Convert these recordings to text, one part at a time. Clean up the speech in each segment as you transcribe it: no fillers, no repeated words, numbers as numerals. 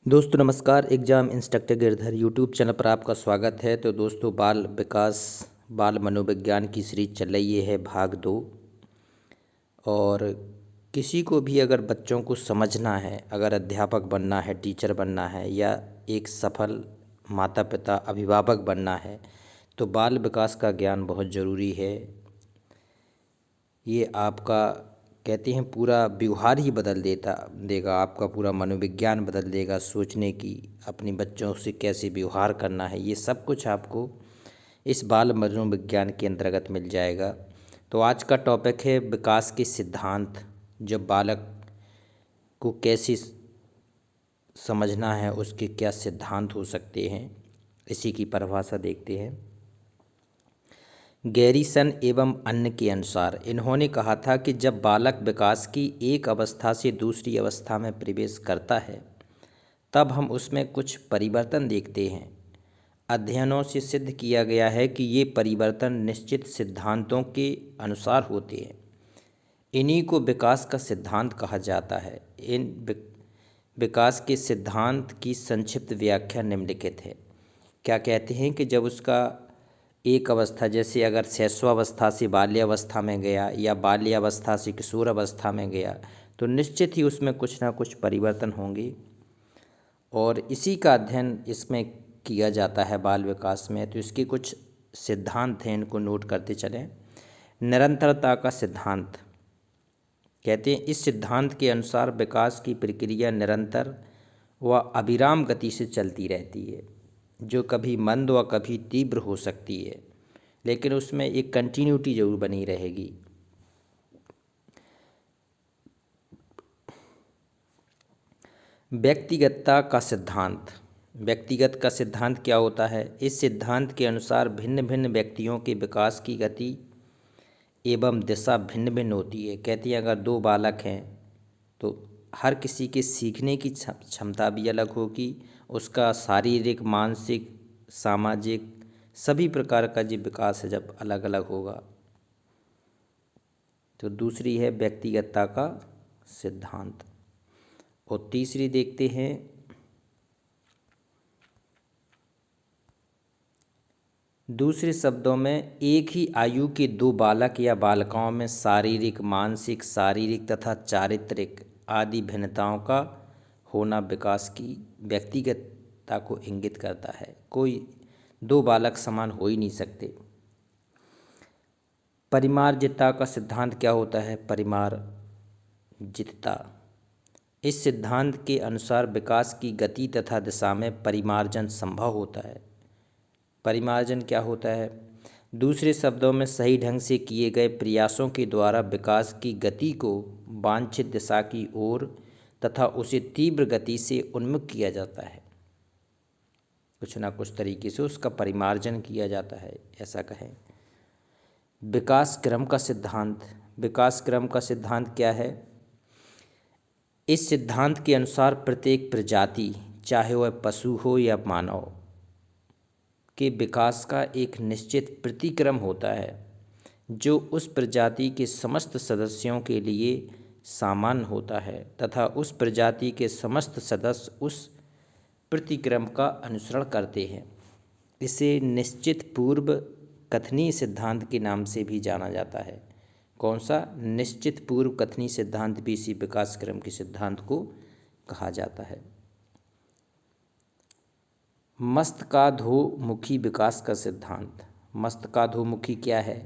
दोस्तों नमस्कार। Exam instructor Girdhar YouTube channel पर आपका स्वागत है। तो दोस्तों बाल विकास बाल मनोविज्ञान की सीरीज चल रही है भाग 2। और किसी को भी अगर बच्चों को समझना है, अगर अध्यापक बनना है, टीचर बनना है या एक सफल माता पिता अभिभावक बनना है तो बाल विकास का ज्ञान बहुत ज़रूरी है। ये आपका कहते हैं पूरा व्यवहार ही बदल देगा, आपका पूरा मनोविज्ञान बदल देगा। सोचने की, अपने बच्चों से कैसे व्यवहार करना है, ये सब कुछ आपको इस बाल मनोविज्ञान के अंतर्गत मिल जाएगा। तो आज का टॉपिक है विकास के सिद्धांत। जब बालक को कैसे समझना है, उसके क्या सिद्धांत हो सकते हैं, इसी की परिभाषा देखते हैं। गैरीसन एवं अन्य के अनुसार इन्होंने कहा था कि जब बालक विकास की एक अवस्था से दूसरी अवस्था में प्रवेश करता है तब हम उसमें कुछ परिवर्तन देखते हैं। अध्ययनों से सिद्ध किया गया है कि ये परिवर्तन निश्चित सिद्धांतों के अनुसार होते हैं। इन्हीं को विकास का सिद्धांत कहा जाता है। विकास के सिद्धांत की संक्षिप्त व्याख्या निम्नलिखित है। क्या कहते हैं कि जब उसका एक अवस्था, जैसे अगर शैशवावस्था से बाल्यावस्था में गया या बाल्यावस्था से किशोर अवस्था में गया, तो निश्चित ही उसमें कुछ ना कुछ परिवर्तन होंगे। और इसी का अध्ययन इसमें किया जाता है बाल विकास में। तो इसके कुछ सिद्धांत हैं, इनको नोट करते चलें। निरंतरता का सिद्धांत कहते हैं, इस सिद्धांत के अनुसार विकास की प्रक्रिया निरंतर व अविराम गति से चलती रहती है, जो कभी मंद व कभी तीव्र हो सकती है, लेकिन उसमें एक कंटिन्यूटी जरूर बनी रहेगी। व्यक्तिगतता का सिद्धांत। व्यक्तिगत का सिद्धांत क्या होता है? इस सिद्धांत के अनुसार भिन्न भिन्न व्यक्तियों के विकास की गति एवं दिशा भिन्न भिन्न होती है। कहती है अगर दो बालक हैं तो हर किसी के सीखने की क्षमता भी अलग होगी, उसका शारीरिक, मानसिक, सामाजिक सभी प्रकार का जो विकास है जब अलग अलग होगा। तो दूसरी है व्यक्तिगतता का सिद्धांत। और तीसरी देखते हैं दूसरे शब्दों में एक ही आयु के दो बालक या बालिकाओं में शारीरिक तथा चारित्रिक आदि भिन्नताओं का होना विकास की व्यक्तिगतता को इंगित करता है। कोई दो बालक समान हो ही नहीं सकते। परिमार्जितता का सिद्धांत क्या होता है? परिमार्जितता, इस सिद्धांत के अनुसार विकास की गति तथा दिशा में परिमार्जन संभव होता है। परिमार्जन क्या होता है? दूसरे शब्दों में सही ढंग से किए गए प्रयासों के द्वारा विकास की गति को वांछित दिशा की ओर तथा उसे तीव्र गति से उन्मुख किया जाता है। कुछ ना कुछ तरीके से उसका परिमार्जन किया जाता है, ऐसा कहें। विकास क्रम का सिद्धांत। विकास क्रम का सिद्धांत क्या है? इस सिद्धांत के अनुसार प्रत्येक प्रजाति, चाहे वह पशु हो या मानव, के विकास का एक निश्चित प्रतिक्रम होता है जो उस प्रजाति के समस्त सदस्यों के लिए सामान्य होता है तथा उस प्रजाति के समस्त सदस्य उस प्रतिक्रम का अनुसरण करते हैं। इसे निश्चित पूर्व कथनीय सिद्धांत के नाम से भी जाना जाता है। कौन सा? निश्चित पूर्व कथनीय सिद्धांत भी इसी विकास क्रम के सिद्धांत को कहा जाता है। मस्तकाधोमुखी विकास का सिद्धांत। मस्तकाधोमुखी क्या है?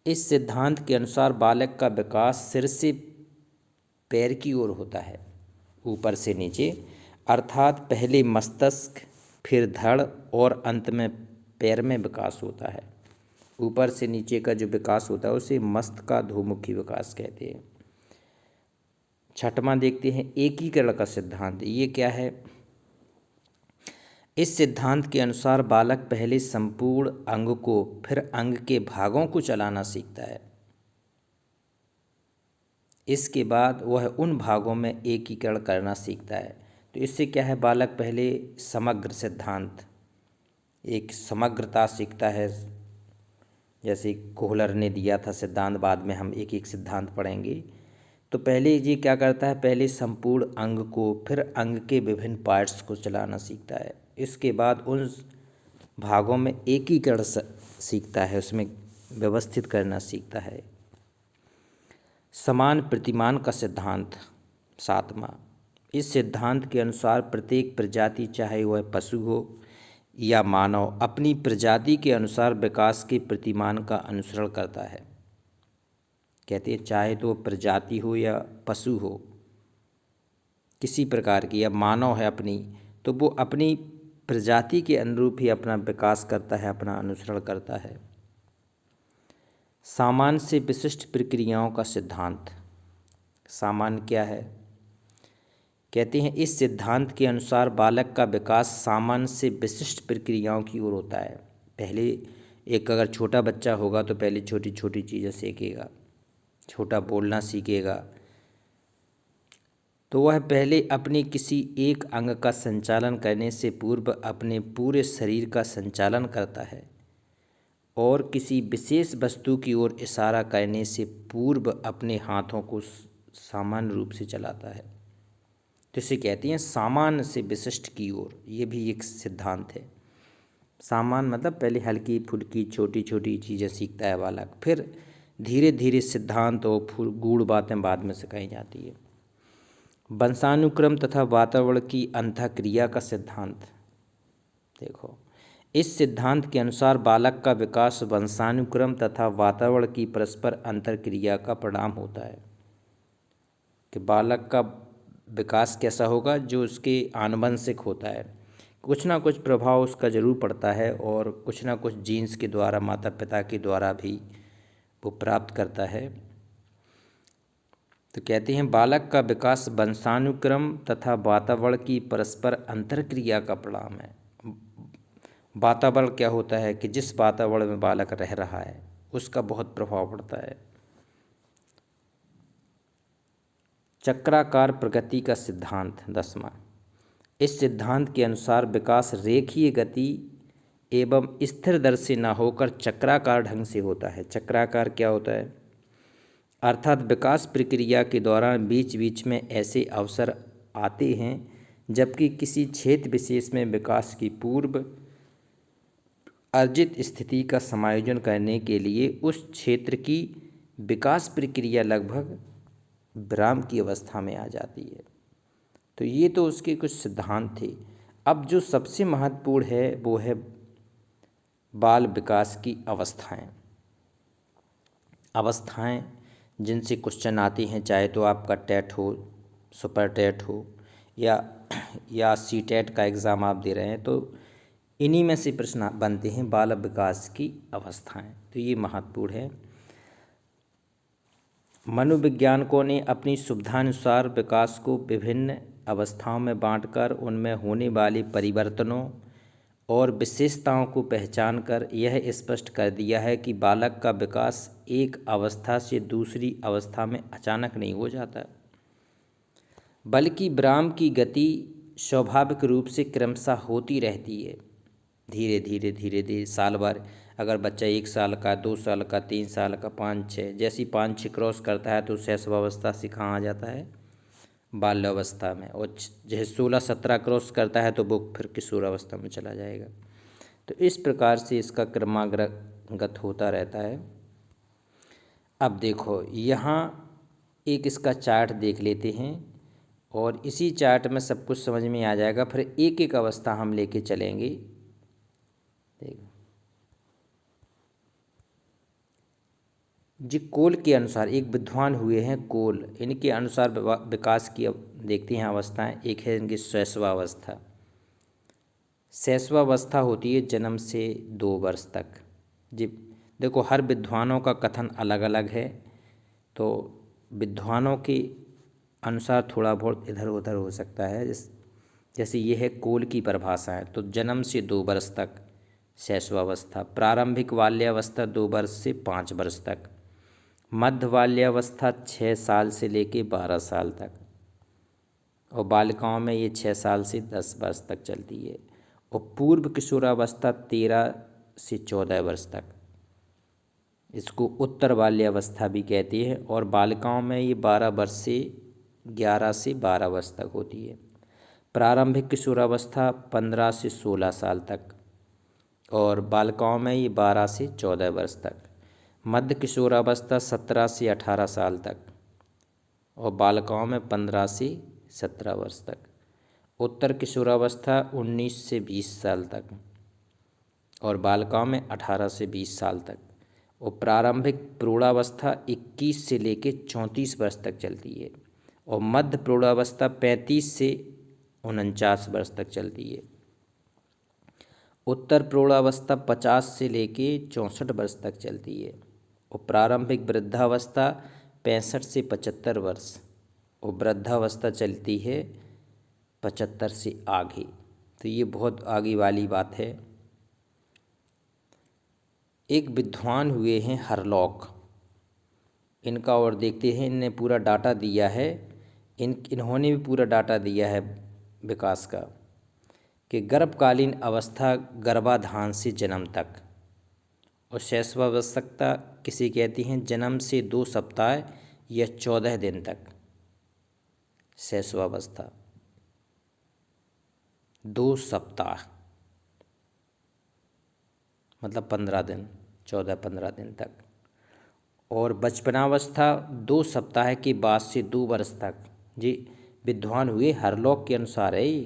इस सिद्धांत के अनुसार बालक का विकास सिर से पैर की ओर होता है, ऊपर से नीचे, अर्थात पहले मस्तिष्क, फिर धड़ और अंत में पैर में विकास होता है। ऊपर से नीचे का जो विकास होता है उसे मस्तकाधोमुखी विकास कहते हैं। छठवां देखते हैं एकीकरण का सिद्धांत। ये क्या है? इस सिद्धांत के अनुसार बालक पहले संपूर्ण अंग को, फिर अंग के भागों को चलाना सीखता है। इसके बाद वह उन भागों में एकीकरण करना सीखता है। तो इससे क्या है? बालक पहले समग्र सिद्धांत, एक समग्रता सीखता है। जैसे कोहलर ने दिया था सिद्धांत, बाद में हम एक एक सिद्धांत पढ़ेंगे। तो पहले ये क्या करता है, पहले संपूर्ण अंग को, फिर अंग के विभिन्न पार्ट्स को चलाना सीखता है। इसके बाद उन भागों में एकीकरण सीखता है, उसमें व्यवस्थित करना सीखता है। समान प्रतिमान का सिद्धांत 7वां। इस सिद्धांत के अनुसार प्रत्येक प्रजाति, चाहे वह पशु हो या मानव, अपनी प्रजाति के अनुसार विकास के प्रतिमान का अनुसरण करता है। कहते हैं चाहे तो प्रजाति हो या पशु हो किसी प्रकार की, या मानव है अपनी, तो वो अपनी प्रजाति के अनुरूप ही अपना विकास करता है, अपना अनुसरण करता है। सामान्य से विशिष्ट प्रक्रियाओं का सिद्धांत। सामान्य क्या है? कहते हैं इस सिद्धांत के अनुसार बालक का विकास सामान्य से विशिष्ट प्रक्रियाओं की ओर होता है। पहले एक अगर छोटा बच्चा होगा तो पहले छोटी छोटी चीज़ें सीखेगा, छोटा बोलना सीखेगा, तो वह पहले अपने किसी एक अंग का संचालन करने से पूर्व अपने पूरे शरीर का संचालन करता है और किसी विशेष वस्तु की ओर इशारा करने से पूर्व अपने हाथों को सामान्य रूप से चलाता है। तो इसे कहते हैं सामान्य से विशिष्ट की ओर। ये भी एक सिद्धांत है। सामान्य मतलब पहले हल्की फुल्की छोटी छोटी चीज़ें सीखता है बालक, फिर धीरे धीरे सिद्धांत और गूढ़ बातें बाद में सिखाई जाती है। वंशानुक्रम तथा वातावरण की अंतःक्रिया का सिद्धांत। देखो, इस सिद्धांत के अनुसार बालक का विकास वंशानुक्रम तथा वातावरण की परस्पर अंतर्क्रिया का परिणाम होता है। कि बालक का विकास कैसा होगा? जो उसके आनुवंशिक होता है, कुछ ना कुछ प्रभाव उसका जरूर पड़ता है और कुछ ना कुछ जीन्स के द्वारा, माता पिता के द्वारा भी वो प्राप्त करता है। तो कहते हैं बालक का विकास वंशानुक्रम तथा वातावरण की परस्पर अंतर्क्रिया का परिणाम है। वातावरण क्या होता है कि जिस वातावरण में बालक रह रहा है उसका बहुत प्रभाव पड़ता है। चक्राकार प्रगति का सिद्धांत 10वां। इस सिद्धांत के अनुसार विकास रेखीय गति एवं स्थिर दर से न होकर चक्राकार ढंग से होता है। चक्राकार क्या होता है? अर्थात विकास प्रक्रिया के दौरान बीच बीच में ऐसे अवसर आते हैं जबकि किसी क्षेत्र विशेष में विकास की पूर्व अर्जित स्थिति का समायोजन करने के लिए उस क्षेत्र की विकास प्रक्रिया लगभग विराम की अवस्था में आ जाती है। तो ये तो उसके कुछ सिद्धांत थे। अब जो सबसे महत्वपूर्ण है वो है बाल विकास की अवस्थाएं। अवस्थाएं जिनसे क्वेश्चन आते हैं, चाहे तो आपका टेट हो, सुपर टेट हो या सी टेट का एग्ज़ाम आप दे रहे हैं, तो इन्हीं में से प्रश्न बनते हैं बाल विकास की अवस्थाएं। तो ये महत्वपूर्ण है। मनोवैज्ञानिकों ने अपनी सुविधानुसार विकास को विभिन्न अवस्थाओं में बांटकर उनमें होने वाले परिवर्तनों और विशेषताओं को पहचान कर यह स्पष्ट कर दिया है कि बालक का विकास एक अवस्था से दूसरी अवस्था में अचानक नहीं हो जाता, बल्कि विराम की गति स्वाभाविक रूप से क्रमशः होती रहती है। धीरे धीरे धीरे धीरे साल भर, अगर बच्चा 1 साल का, 2 साल का, 3 साल का, 5-6, जैसी 5-6 क्रॉस करता है तो शैशवावस्था से कहाँ आ जाता है? बाल्यावस्था में। और जैसे 16-17 क्रॉस करता है तो वो फिर किशोरावस्था में चला जाएगा। तो इस प्रकार से इसका क्रमागत होता रहता है। अब देखो, यहाँ एक इसका चार्ट देख लेते हैं और इसी चार्ट में सब कुछ समझ में आ जाएगा। फिर एक एक अवस्था हम लेके चलेंगे। देखो जी, कोल के अनुसार एक विद्वान हुए हैं कोल, इनके अनुसार विकास की देखते हैं अवस्थाएं। एक है इनकी शैशवावस्था। शैशवावस्था होती है जन्म से 2 वर्ष तक। जी देखो, हर विद्वानों का कथन अलग अलग है, तो विद्वानों के अनुसार थोड़ा बहुत इधर उधर हो सकता है। जैसे ये है कोल की परिभाषा है, तो जन्म से 2 वर्ष तक शैशवावस्था, प्रारंभिक बाल्यावस्था 2 वर्ष से 5 वर्ष तक, मध्य बाल्यावस्था 6 साल से लेके 12 साल तक, और बालिकाओं में ये 6 साल से 10 वर्ष तक चलती है, और पूर्व किशोरावस्था 13 से 14 वर्ष तक। इसको उत्तर बाल्यावस्था भी कहते हैं। और बालिकाओं में ये 12 वर्ष से 11 से 12 वर्ष तक होती है। प्रारंभिक किशोरावस्था 15 से 16 साल तक, और बालिकाओं में ये 12 से 14 वर्ष तक। मध्य किशोरावस्था 17 से 18 साल तक, और बालिकाओं में 15 से 17 वर्ष तक। उत्तर किशोरावस्था 19 से 20 साल तक, और बालिकाओं में 18 से 20 साल तक। और प्रारंभिक प्रौढ़ावस्था 21 से लेकर 34 वर्ष तक चलती है, और मध्य प्रौढ़ावस्था 35 से 49 वर्ष तक चलती है। उत्तर प्रौढ़ावस्था 50 से लेके 64 वर्ष तक चलती है, और प्रारंभिक वृद्धावस्था 65 से 75 वर्ष, और वृद्धावस्था चलती है 75 से आगे। तो ये बहुत आगे वाली बात है। एक विद्वान हुए हैं हरलॉक, इनका और देखते हैं, इनने पूरा डाटा दिया है। इन्होंने भी पूरा डाटा दिया है विकास का, कि गर्भकालीन अवस्था गर्भाधान से जन्म तक, और शैशवावस्था किसे कहती हैं? जन्म से 2 सप्ताह या 14 दिन तक। शैशवावस्था 2 सप्ताह मतलब 15 दिन, 14-15 दिन तक। और बचपनावस्था 2 सप्ताह के बाद से 2 वर्ष तक। जी विद्वान हुए हरलॉक के अनुसार है।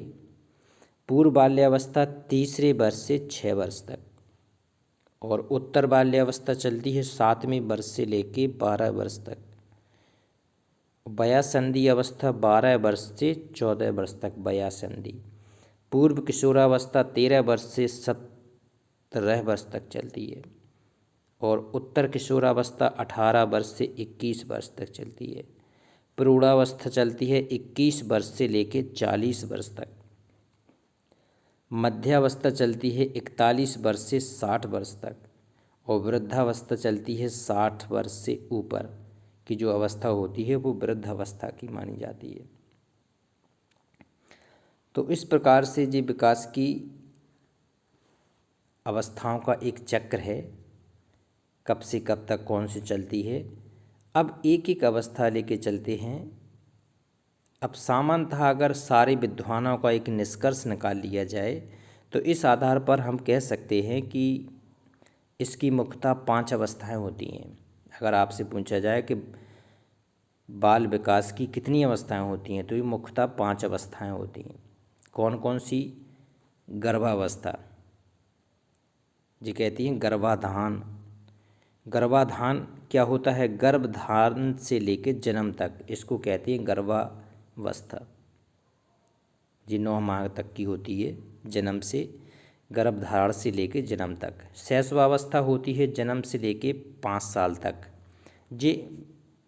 पूर्व बाल्यावस्था तीसरे वर्ष से 6 वर्ष तक, और उत्तर बाल्यावस्था चलती है 7वें वर्ष से लेके 12 वर्ष तक। वयासंधि अवस्था 12 वर्ष से 14 वर्ष तक वयासंधि। पूर्व किशोरावस्था 13 वर्ष से 17 वर्ष तक चलती है, और उत्तर किशोरावस्था 18 वर्ष से 21 वर्ष तक चलती है। प्रौढ़ावस्था चलती है 21 वर्ष से लेके 40 वर्ष तक। मध्यावस्था चलती है 41 वर्ष से 60 वर्ष तक, और वृद्धावस्था चलती है 60 वर्ष से ऊपर की जो अवस्था होती है वो वृद्ध अवस्था की मानी जाती है। तो इस प्रकार से जी विकास की अवस्थाओं का एक चक्र है, कब से कब तक कौन सी चलती है। अब एक एक अवस्था लेके चलते हैं। अब सामान्यतः अगर सारे विद्वानों का एक निष्कर्ष निकाल लिया जाए तो इस आधार पर हम कह सकते हैं कि इसकी मुख्यतः 5 अवस्थाएं होती हैं। अगर आपसे पूछा जाए कि बाल विकास की कितनी अवस्थाएं होती हैं, तो ये मुख्यतः 5 अवस्थाएं होती हैं। कौन कौन सी? गर्भावस्था जी कहती हैं गर्भाधान। गर्भाधान क्या होता है? गर्भधारण से लेकर जन्म तक, इसको कहती हैं गर्भावस्था जी। 9 माह तक की होती है, जन्म से गर्भधारण से लेकर जन्म तक। शैशवावस्था होती है जन्म से लेकर 5 साल तक। ये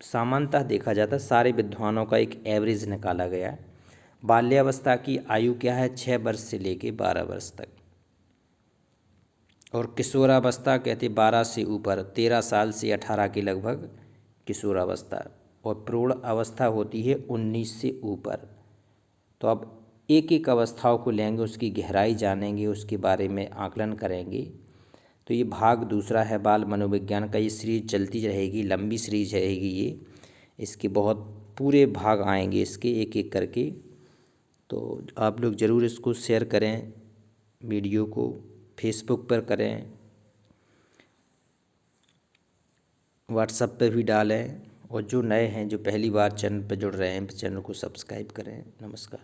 सामान्यतः देखा जाता है, सारे विद्वानों का एक एवरेज निकाला गया। बाल्यावस्था की आयु क्या है? 6 वर्ष से लेकर 12 वर्ष तक। और किशोरावस्था कहते 12 से ऊपर, 13 साल से 18 के लगभग किशोरावस्था। और प्रौढ़ अवस्था होती है 19 से ऊपर। तो अब एक एक अवस्थाओं को लेंगे, उसकी गहराई जानेंगे, उसके बारे में आकलन करेंगे। तो ये भाग दूसरा है बाल मनोविज्ञान का। ये सीरीज चलती रहेगी, लंबी सीरीज रहेगी ये। इसके बहुत पूरे भाग आएंगे इसके एक एक करके। तो आप लोग ज़रूर इसको शेयर करें, वीडियो को फेसबुक पर करें, व्हाट्सएप पे भी डालें। और जो नए हैं, जो पहली बार चैनल पर जुड़ रहे हैं, चैनल को सब्सक्राइब करें। नमस्कार।